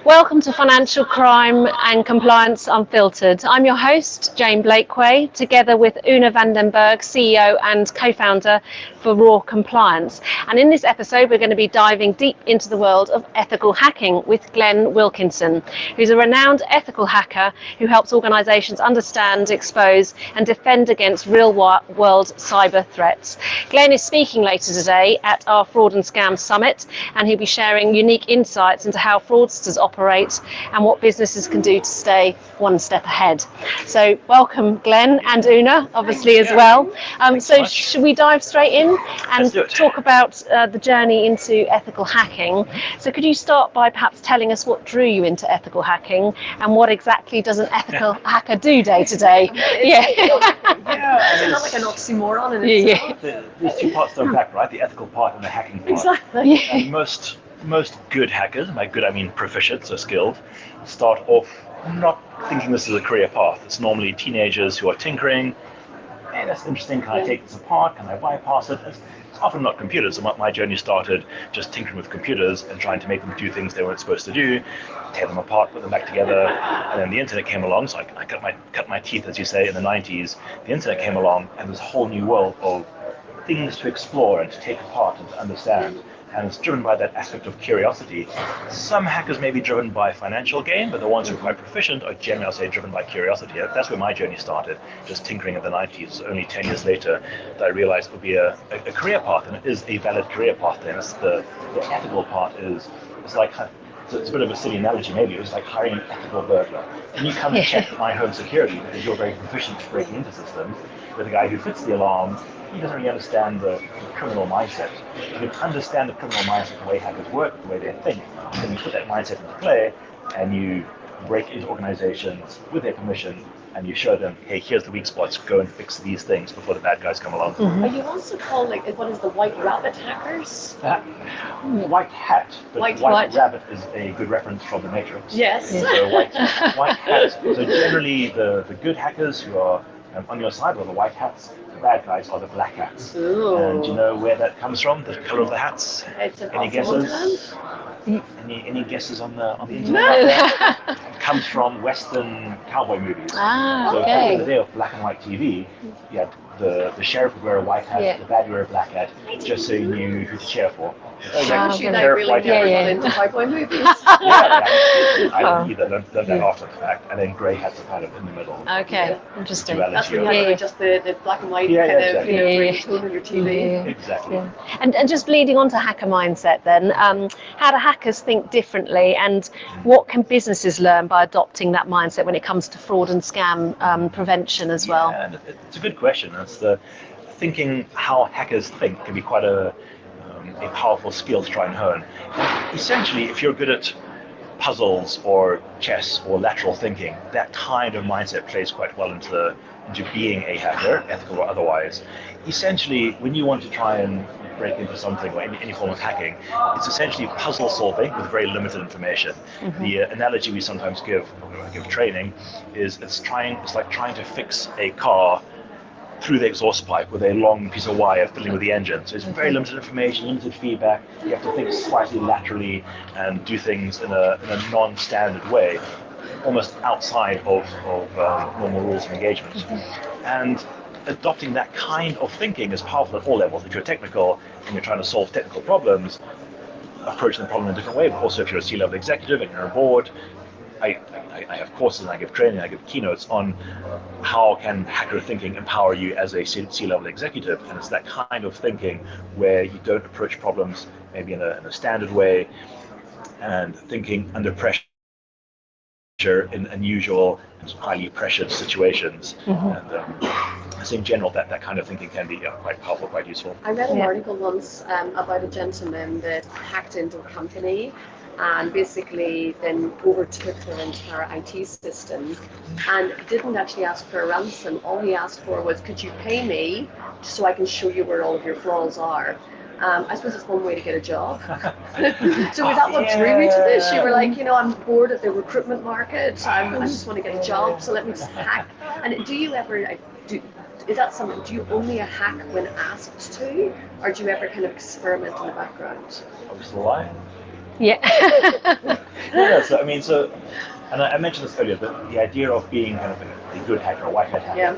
Welcome to Financial Crime and Compliance Unfiltered. I'm your host, Jane Blakeway, together with Oonagh van den Berg, CEO and co-founder for Raw Compliance. And in this episode, we're going to be diving deep into the world of ethical hacking with Glenn Wilkinson, who's a renowned ethical hacker who helps organisations understand, expose and defend against real-world cyber threats. Glenn is speaking later today at our Fraud and Scam Summit, and he'll be sharing unique insights into how fraudsters operate and what businesses can do to stay one step ahead. So welcome Glenn and Oonagh obviously as well. So should we dive straight in and talk about the journey into ethical hacking? So could you start by perhaps telling us what drew you into ethical hacking and what exactly does an ethical hacker do day to day? It's not like an oxymoron in itself. There's two parts to unpack, right? The ethical part and the hacking part. Exactly. And most good hackers, by good I mean proficient, so skilled, start off not thinking this is a career path. It's normally teenagers who are tinkering. Hey, that's interesting, can I take this apart? Can I bypass it? It's often not computers. So my journey started just tinkering with computers and trying to make them do things they weren't supposed to do, tear them apart, put them back together. And then the internet came along, so I cut my teeth, as you say, in the 90s. The internet came along and this whole new world of things to explore and to take apart and to understand. And it's driven by that aspect of curiosity. Some hackers may be driven by financial gain, but the ones who are quite proficient are generally, I'll say, driven by curiosity. That's where my journey started, just tinkering in the 90s. Only 10 years later that I realized it would be a career path, and it is a valid career path. Then it's the ethical part it's like, it's a bit of a silly analogy maybe, it was like hiring an ethical burglar. Can you come and check my home security because you're very proficient at breaking into systems, with a guy who fits the alarm. He doesn't really understand the criminal mindset. You can understand the criminal mindset, the way hackers work, the way they think, then you put that mindset into play and you break into organizations with their permission and you show them, hey, here's the weak spots, go and fix these things before the bad guys come along. Are you also called, what is the white rabbit hackers? White hat, but white rabbit is a good reference from the Matrix. Yes. So white hat. So generally the good hackers who are on your side are the white hats. Bad guys are the black hats. Ooh. And do you know where that comes from? The color of the hats? Any guesses? Any guesses on the internet? No. It comes from Western cowboy movies. Okay. So back in the day of black and white TV, you had the sheriff would wear a white hat, the bad would wear a black hat, just so you knew who to cheer for. I really got into cowboy movies. I either learned that after the fact, and then grey hats are kind of in the middle. Okay, interesting. That's when you had just the black and white grey tone on your TV. Exactly. Yeah. And just leading on to hacker mindset then, how do hackers think differently and what can businesses learn by adopting that mindset when it comes to fraud and scam prevention as well? Yeah, it's a good question. It's the thinking how hackers think can be quite a powerful skill to try and hone. Essentially, if you're good at puzzles or chess or lateral thinking, that kind of mindset plays quite well into being a hacker, ethical or otherwise. Essentially, when you want to try and break into something or any form of hacking, it's essentially puzzle solving with very limited information. Mm-hmm. The analogy we sometimes give training is it's like trying to fix a car through the exhaust pipe with a long piece of wire fiddling with the engine. So it's very limited information, limited feedback. You have to think slightly laterally and do things in a non-standard way, almost outside of normal rules of engagement. Mm-hmm. And adopting that kind of thinking is powerful at all levels. If you're technical and you're trying to solve technical problems, approaching the problem in a different way, but also if you're a C-level executive and you're on board, I have courses and I give training, I give keynotes on how can hacker thinking empower you as a C-level executive, and it's that kind of thinking where you don't approach problems maybe in a standard way and thinking under pressure in unusual and highly pressured situations. Mm-hmm. And I think in general that kind of thinking can be quite powerful, quite useful. I read an article once about a gentleman that hacked into a company and basically then overtook their entire IT system and didn't actually ask for a ransom. All he asked for was, could you pay me so I can show you where all of your flaws are? I suppose it's one way to get a job. So was that what drew you to this? You were like, I'm bored of the recruitment market. I just want to get a job, so let me just hack. And do you ever, is that something, do you only hack when asked to? Or do you ever kind of experiment in the background? I was lying. Yeah. So I mean, and I mentioned this earlier, that the idea of being kind of a good hacker, a white hat hacker, Yeah.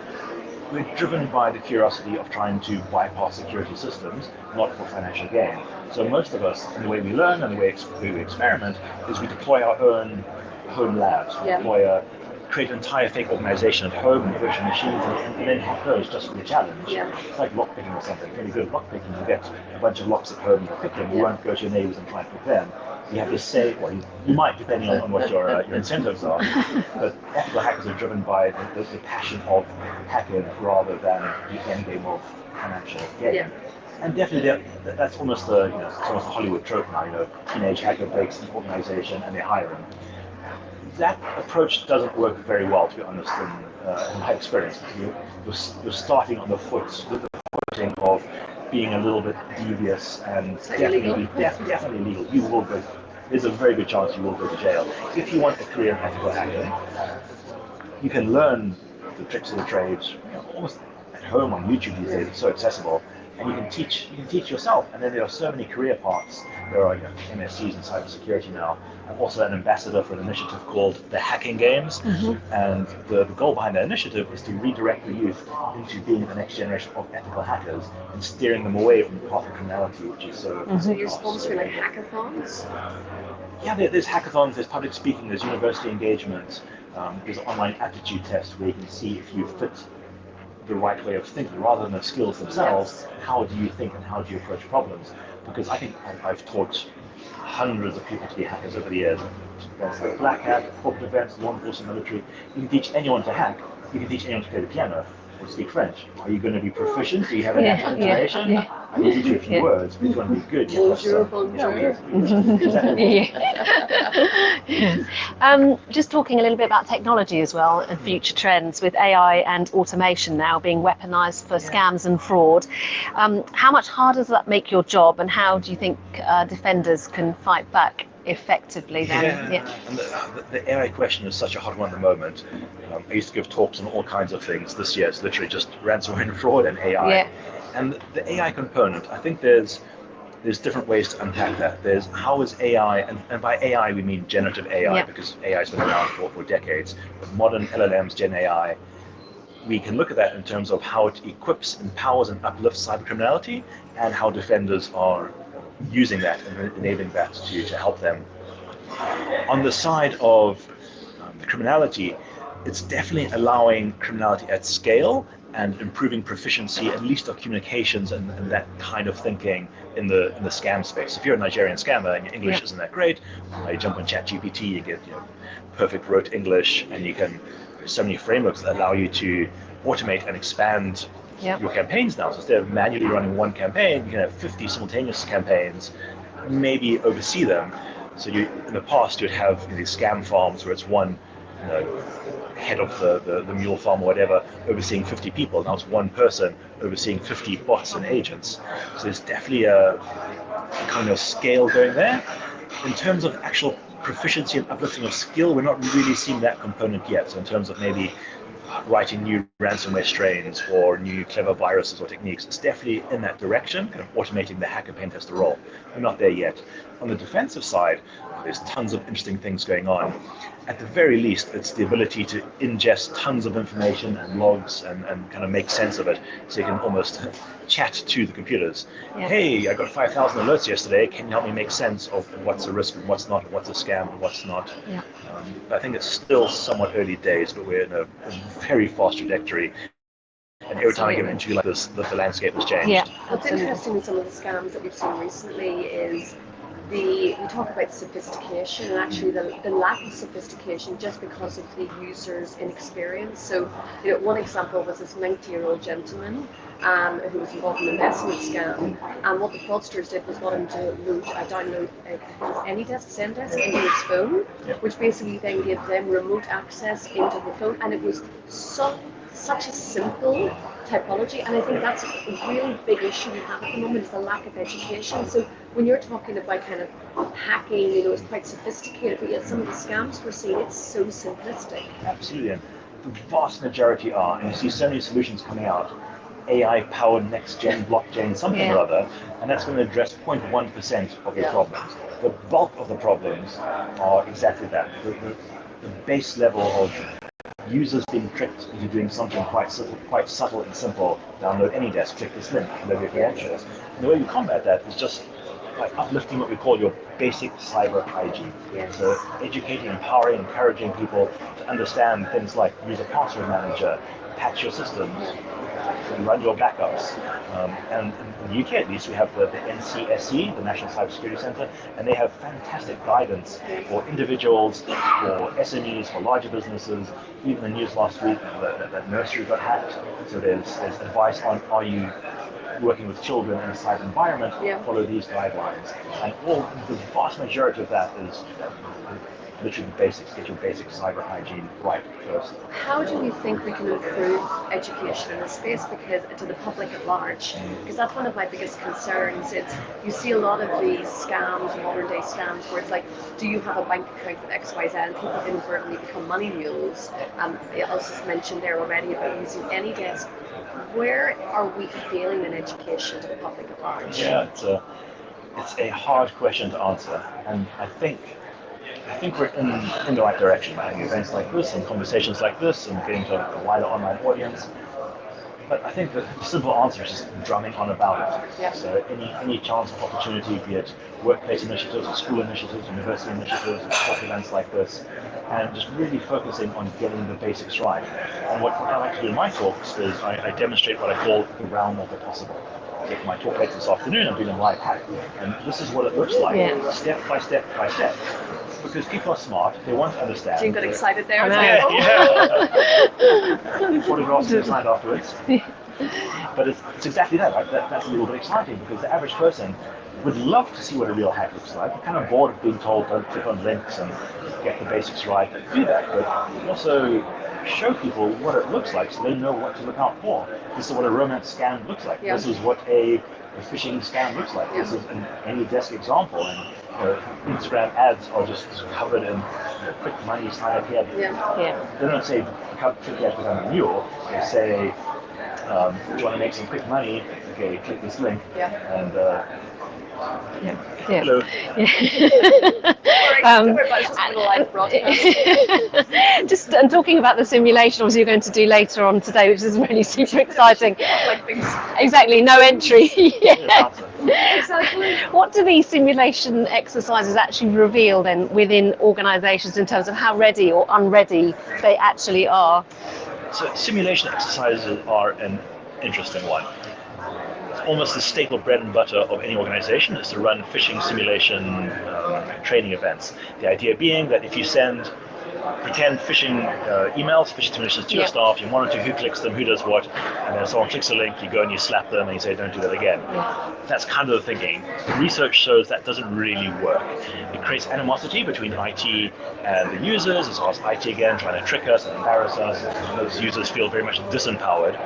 we're driven by the curiosity of trying to bypass security systems, not for financial gain. So most of us, in the way we learn and the way we experiment, is we deploy our own home labs. We Yeah. create an entire fake organization at home and virtual machines, and then hack those just for the challenge. Yeah. It's like lockpicking or something. If you're really good at lockpicking, you get a bunch of locks at home, you pick them, you won't go to your neighbors and try and pick them. You have to say, well, you might, depending on what your incentives are, but ethical hackers are driven by the passion of hacking rather than the end game of financial gain. Yeah. And definitely, that's almost it's almost a Hollywood trope now. Teenage hacker breaks an organization and they hire him. That approach doesn't work very well, to be honest, in my experience. You're starting on the footing of being a little bit devious and definitely illegal. You will go. There's a very good chance you will go to jail. If you want a career in ethical hacking, you can learn the tricks of the trade almost at home on YouTube these days. It's so accessible, and you can teach yourself. And then there are so many career paths. There are MSCs in cybersecurity now. I'm also an ambassador for an initiative called the Hacking Games, and the goal behind that initiative is to redirect the youth into being the next generation of ethical hackers and steering them away from the path of criminality, which is so. So you're sponsoring like hackathons? Yeah, there's hackathons, there's public speaking, there's university engagement, there's an online aptitude test where you can see if you fit the right way of thinking rather than the skills themselves. How do you think and how do you approach problems? Because I think I've taught hundreds of people to be hackers over the years. Events like Black Hat, corporate events, law enforcement, military. You can teach anyone to hack. You can teach anyone to play the piano or speak French. Are you going to be proficient? Do you have a natural inclination? I can teach you a few words, but if you want to be good, you have to. Just talking a little bit about technology as well and future trends with AI and automation now being weaponized for scams and fraud. How much harder does that make your job, and how do you think defenders can fight back effectively then? And the AI question is such a hot one at the moment. I used to give talks on all kinds of things. This year it's literally just ransomware and fraud and AI. And the AI component, I think there's different ways to unpack that. There's how is AI, and by AI we mean generative AI, because AI has been around for decades. But modern LLMs, Gen AI, we can look at that in terms of how it equips, empowers, and uplifts cybercriminality, and how defenders are using that and enabling that to help them. On the side of the criminality, it's definitely allowing criminality at scale and improving proficiency, at least of communications and that kind of thinking in the scam space. If you're a Nigerian scammer and your English isn't that great, you jump on ChatGPT, you get perfect rote English, and there's so many frameworks that allow you to automate and expand your campaigns now. So instead of manually running one campaign, you can have 50 simultaneous campaigns, maybe oversee them. So in the past you'd have these scam farms where it's one head of the mule farm or whatever overseeing 50 people. Now it's one person overseeing 50 bots and agents. So there's definitely a kind of scale going there. In terms of actual proficiency and uplifting of skill, we're not really seeing that component yet. So in terms of maybe writing new ransomware strains or new clever viruses or techniques, it's definitely in that direction, kind of automating the hacker pen tester role. We're not there yet. On the defensive side, there's tons of interesting things going on. At the very least, it's the ability to ingest tons of information and logs and kind of make sense of it, so you can almost chat to the computers. Hey, I got 5,000 alerts yesterday. Can you help me make sense of what's a risk and what's not, what's a scam and what's not? I think it's still somewhat early days, but we're in a very fast trajectory. And every time I get an interview like this, the landscape has changed. What's interesting in some of the scams that we've seen recently is we talk about sophistication, and actually the lack of sophistication just because of the user's inexperience. So, one example was this 90-year-old gentleman who was involved in an investment scam, and what the fraudsters did was got him to download AnyDesk, Zendesk into his phone, which basically then gave them remote access into the phone, and it was such a simple typology, and I think that's a really big issue we have at the moment, is the lack of education. So when you're talking about kind of hacking, it's quite sophisticated, but yet some of the scams we're seeing, it's so simplistic. Absolutely, and the vast majority are, and you see so many solutions coming out, AI-powered next-gen blockchain something or other, and that's going to address 0.1% of your problems. the bulk of the problems are exactly that. The base level of users being tricked into doing something quite subtle and simple. Download any desk, click this link, load your credentials. And the way you combat that is just by uplifting what we call your basic cyber hygiene. Yes. So educating, empowering, encouraging people to understand things like use a password manager, patch your systems, and run your backups. And in the UK at least, we have the NCSC, the National Cybersecurity Centre, and they have fantastic guidance for individuals, for SMEs, for larger businesses. Even the news last week that nursery got hacked. So there's advice on, are you working with children in a cyber environment, follow these guidelines. And the vast majority of that is literally the basics, get your basic cyber hygiene right first. How do you think we can improve education in this space to the public at large? Because that's one of my biggest concerns. It's you see a lot of these scams, modern day scams, where it's like, do you have a bank account with XYZ? And people inadvertently become money mules. I also mentioned there already about using any desk. Where are we failing in education to the public at large? Yeah, it's a hard question to answer, and I think we're in the right direction by having events like this and conversations like this and getting to a wider online audience. But I think the simple answer is just drumming on about it. Yep. So any chance of opportunity, be it workplace initiatives or school initiatives, university initiatives, or events like this, and just really focusing on getting the basics right. And what I like to do in my talks is I demonstrate what I call the realm of the possible. So for my talk later this afternoon, I'm doing a live hack, and this is what it looks like, step by step by step. Because people are smart, they want to understand. Jim got excited there. Photographs inside afterwards. But it's exactly that, right? That's a little bit exciting because the average person would love to see what a real hack looks like. You're kind of bored of being told don't click on links and get the basics right. Do that, but also show people what it looks like so they know what to look out for. This is what a romance scam looks like. Yeah. This is what a phishing scam looks like. This is an any desk example. And Instagram ads are just covered in quick money, sign up here. They don't say click here to become a mule. They say if you want to make some quick money, okay, click this link and hello. Just talking about the simulation, obviously you're going to do later on today, which is really super exciting. Exactly, no entry. Exactly. What do these simulation exercises actually reveal then within organisations in terms of how ready or unready they actually are? So simulation exercises are an interesting one. It's almost the staple bread and butter of any organization is to run phishing simulation training events. The idea being that if you send pretend phishing emails, phishing simulations to your staff, you monitor who clicks them, who does what, and then someone clicks a link, you go and you slap them and you say don't do that again. That's kind of the thinking. Research shows that doesn't really work. It creates animosity between IT and the users, as well as IT again trying to trick us and embarrass us. Those users feel very much disempowered.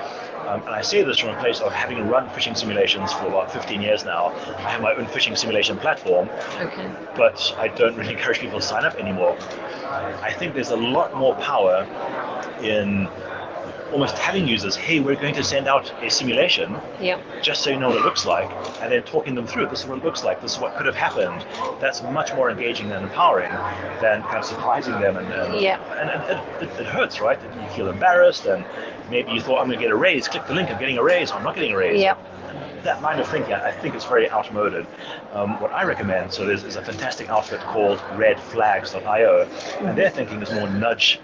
And I say this from a place of having run phishing simulations for about 15 years now. I have my own phishing simulation platform, but I don't really encourage people to sign up anymore. I think there's a lot more power in almost telling users, hey, we're going to send out a simulation, just so you know what it looks like, and then talking them through, this is what it looks like, this is what could have happened. That's much more engaging and empowering than kind of surprising them. And it hurts, right? You feel embarrassed, and maybe you thought, I'm going to get a raise, click the link, I'm getting a raise, or I'm not getting a raise. That line of thinking, I think it's very outmoded. What I recommend, so there's a fantastic outfit called redflags.io, and their thinking is more nudge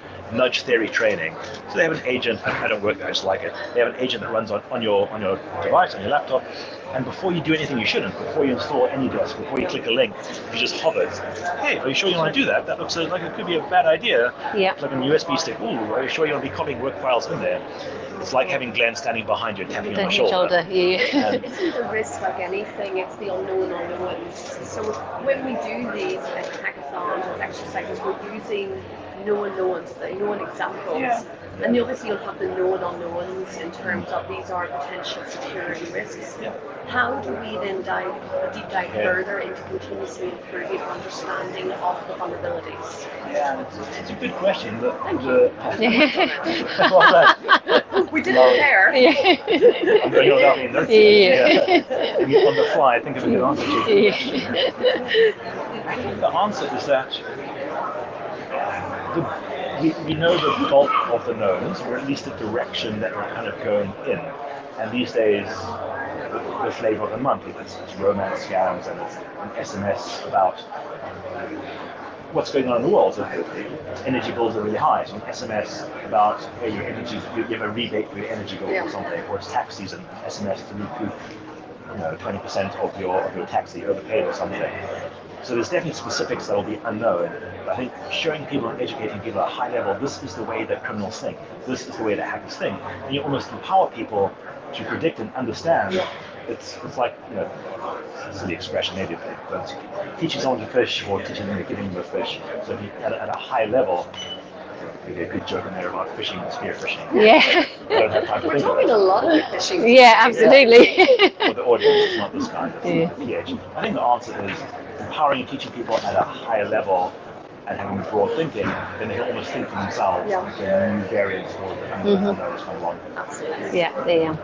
theory training. So they have an agent, I don't work there, I just like it. They have an agent that runs on your device, on your laptop, and before you do anything you shouldn't, before you install any desk, before you click a link, you just hover. Hey, are you sure you want to do that? That looks like it could be a bad idea. It's like a USB stick. Ooh, are you sure you want to be copying work files in there? It's like having Glenn standing behind you, tapping on the shoulder. Isn't the risk like anything? It's the unknown unknowns. So when we do these hackathons or exercises, we're using known knowns, the known examples. And obviously you'll have the known unknowns in terms of these are potential security risks. How do we then deep dive further into continuously improving understanding of the vulnerabilities? Yeah, it's a good question. We did it there. I'm going without being on the fly, I think of a good answer to I think the answer is that we know the bulk of the knowns, or at least the direction that we're kind of going in. And these days, the flavor of the month, it's romance scams and it's an SMS about what's going on in the world. So energy bills are really high, so an SMS about, hey, your energy, you have a rebate for your energy bill or something, or it's tax season, SMS to recoup 20% of your tax that you overpaid or something. So there's definitely specifics that will be unknown. But I think showing people and educating people at a high level, this is the way that criminals think, this is the way that hackers think, and you almost empower people to predict and understand. It's like, silly expression maybe, but teaching someone to fish or teaching them to giving them a fish. So if you, at a high level, maybe a good joke in there about fishing and spear fishing. Yeah. We're talking a lot about fishing. Yeah, absolutely. For the audience, it's not this kind of PH. I think the answer is empowering and teaching people at a higher level and having broad thinking, then they can almost think for themselves and new variants or unknowns come along. Absolutely. Yeah.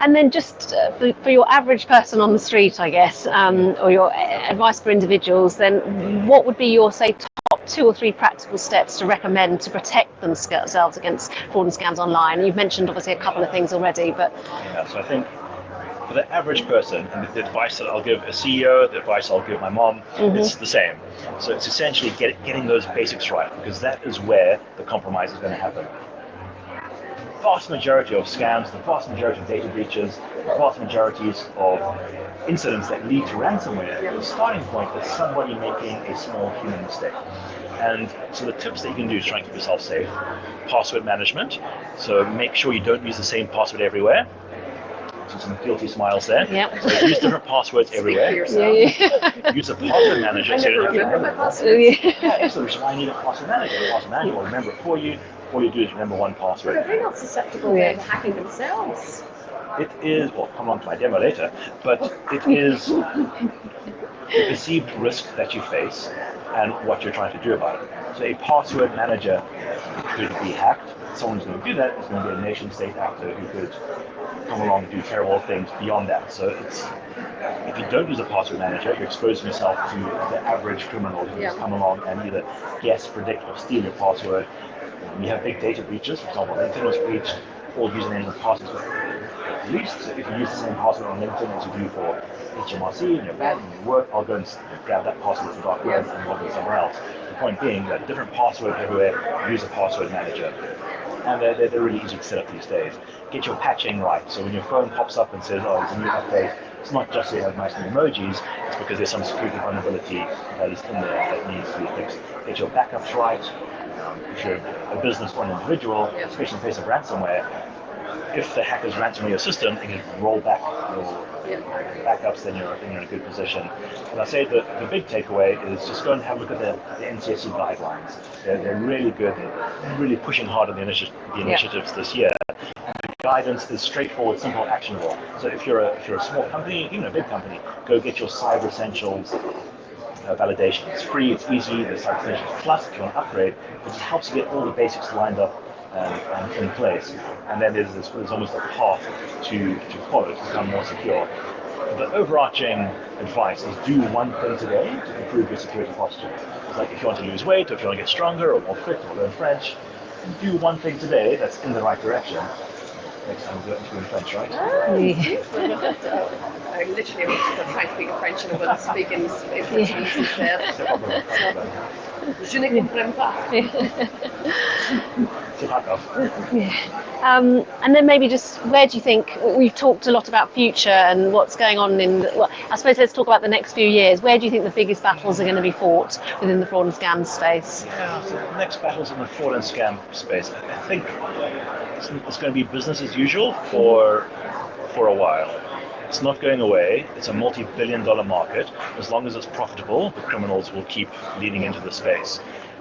And then just for your average person on the street, I guess, or your advice for individuals, then what would be your, say, top 2 or 3 practical steps to recommend to protect themselves against fraud and scams online? You've mentioned obviously a couple of things already, but... Yeah, so I think for the average person, and the advice that I'll give a CEO, the advice I'll give my mom, it's the same. So it's essentially getting those basics right, because that is where the compromise is going to happen. The vast majority of scams, the vast majority of data breaches, the vast majorities of incidents that lead to ransomware, the starting point is somebody making a small human mistake. And so the tips that you can do is try and keep yourself safe. Password management, so make sure you don't use the same password everywhere. So some guilty smiles there. Yep. So use different passwords everywhere. Yeah. Use a password manager. I So never you don't remember my have passwords. yeah, so which is why I need a password manager. The password manager will remember it for you. All you do is remember one password. But they're not susceptible to hacking themselves. It is, well, come on to my demo later, but it is the perceived risk that you face and what you're trying to do about it. So a password manager could be hacked. Someone's going to do that. It's going to be a nation state actor who could come along and do terrible things beyond that. So it's, if you don't use a password manager, you're exposing yourself to the average criminal who just come along and either guess, predict, or steal your password. You have big data breaches. For example, LinkedIn was breached, all usernames and passwords were released. So if you use the same password on LinkedIn as you do for HMRC and your bank and your work, I'll go and grab that password from dark web and log in somewhere else. The point being that different password everywhere, use a password manager. And they're really easy to set up these days. Get your patching right. So when your phone pops up and says, oh, it's a new update, it's not just so you have nice new emojis, it's because there's some security vulnerability that is in there that needs to be fixed. Get your backups right. If you're a business or an individual, especially in the face of ransomware, if the hackers ransom your system, they can roll back your backups, then you're in a good position. And I say that the big takeaway is just go and have a look at the NCSC guidelines. They're really good. They're really pushing hard on the initiatives this year. The guidance is straightforward, simple, actionable. So if you're a small company, even a big company, go get your Cyber Essentials validation. It's free, it's easy. There's Cyber Essentials Plus if you want to upgrade. It just helps you get all the basics lined up and in place. And then there's almost a path to follow to become more secure. The overarching advice is do one thing today to improve your security posture. It's like if you want to lose weight, or if you want to get stronger, or more fit, or learn French, do one thing today that's in the right direction. Next time we'll do it in French, right? I literally was trying to speak French and I wasn't speaking Portuguese instead. Je ne comprends pas. And then maybe just where do you think, we've talked a lot about future and what's going on well, I suppose let's talk about the next few years. Where do you think the biggest battles are going to be fought within the fraud and scam space? Yeah, so the next battles in the fraud and scam space, I think it's going to be business as usual for a while. It's not going away. It's a multi-billion-dollar market. As long as it's profitable, the criminals will keep leaning into the space.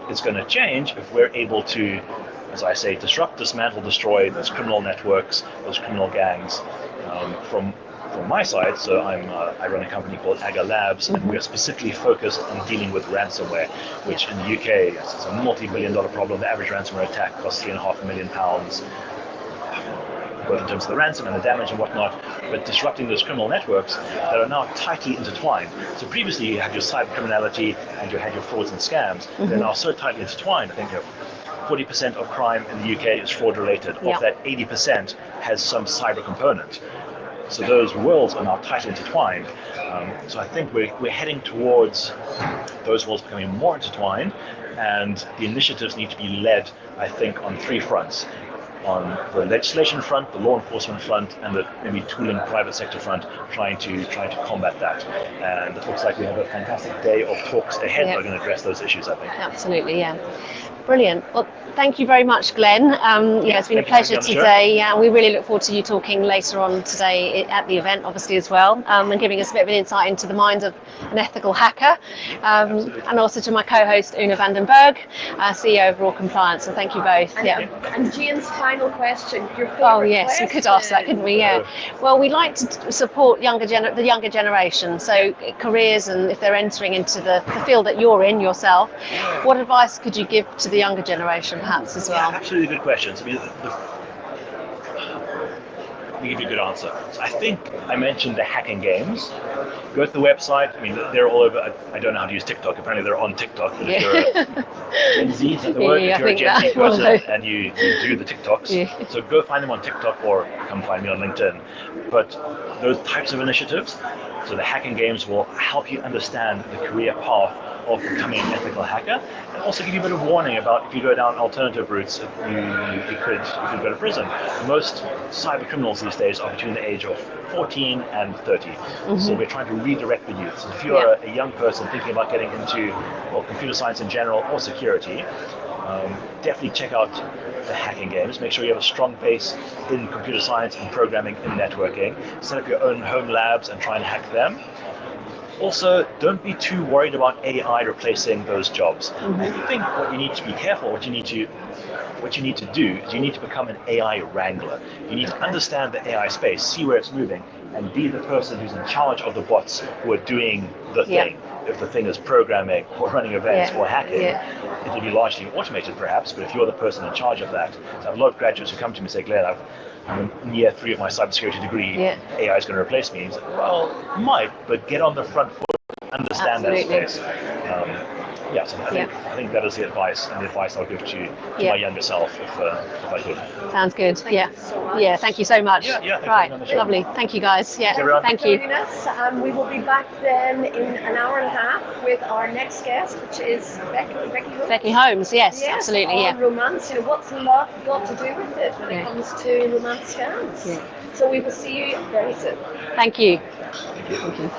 It's going to change if we're able to, as I say, disrupt, dismantle, destroy those criminal networks, those criminal gangs. From my side, so I run a company called Agger Labs, and we are specifically focused on dealing with ransomware, which in the UK is a multi-billion-dollar problem. The average ransomware attack costs £3.5 million. both in terms of the ransom and the damage and whatnot, but disrupting those criminal networks that are now tightly intertwined. So previously you had your cyber criminality and you had your frauds and scams. They're now so tightly intertwined. I think 40% of crime in the UK is fraud related. Of that, 80% has some cyber component. So those worlds are now tightly intertwined. So I think we're heading towards those worlds becoming more intertwined, and the initiatives need to be led, I think, on three fronts. On the legislation front, the law enforcement front, and the maybe tooling private sector front, trying to combat that. And it looks like we have a fantastic day of talks ahead that are going to address those issues, I think. Absolutely, yeah. Brilliant. Well, thank you very much, Glenn. It's been a pleasure today. Yeah, we really look forward to you talking later on today at the event, obviously, as well, and giving us a bit of an insight into the mind of an ethical hacker. And also to my co-host, Oonagh van den Berg, CEO of Raw Compliance. So thank you both. And Jean's final question. Oh, yes, we could ask that, couldn't we? Yeah. Well, we like to support the younger generation. So careers, and if they're entering into the field that you're in yourself, what advice could you give to the younger generation, perhaps, as well? Yeah, absolutely good questions. I mean, let me give you a good answer. So I think I mentioned the hacking games. Go to the website. I mean, they're all over. I don't know how to use TikTok. Apparently, they're on TikTok. But if you're a Gen Z, is that the word? If you're a Gen Z person and you do the TikToks, so go find them on TikTok or come find me on LinkedIn. But those types of initiatives, so the hacking games will help you understand the career path of becoming an ethical hacker, and also give you a bit of warning about if you go down alternative routes, you could go to prison. Most cyber criminals these days are between the age of 14 and 30. So we're trying to redirect the youth. So if you're a young person thinking about getting into computer science in general or security, definitely check out the hacking games. Make sure you have a strong base in computer science and programming and networking. Set up your own home labs and try and hack them. Also, don't be too worried about AI replacing those jobs. I think what you need to be careful, what you need to do is you need to become an AI wrangler. You need to understand the AI space, see where it's moving, and be the person who's in charge of the bots who are doing the thing. If the thing is programming or running events or hacking, it'll be largely automated perhaps, but if you're the person in charge of that. So I have a lot of graduates who come to me and say, Glenn, I'm in year 3 of my cybersecurity degree, AI is going to replace me. He's like, well, it might, but get on the front foot, understand that space. So I think that is the advice, and the advice I'll give to my younger self if I could. Sounds good. Thank you so much. Thank you so much. Right, lovely. Thank you, guys. Thank you. We will be back then in an hour and a half with our next guest, which is Becky Holmes. Becky Holmes, yes, absolutely. On romance. What's love got to do with it when it comes to romance scams? So we will see you very soon. Thank you. Thank you.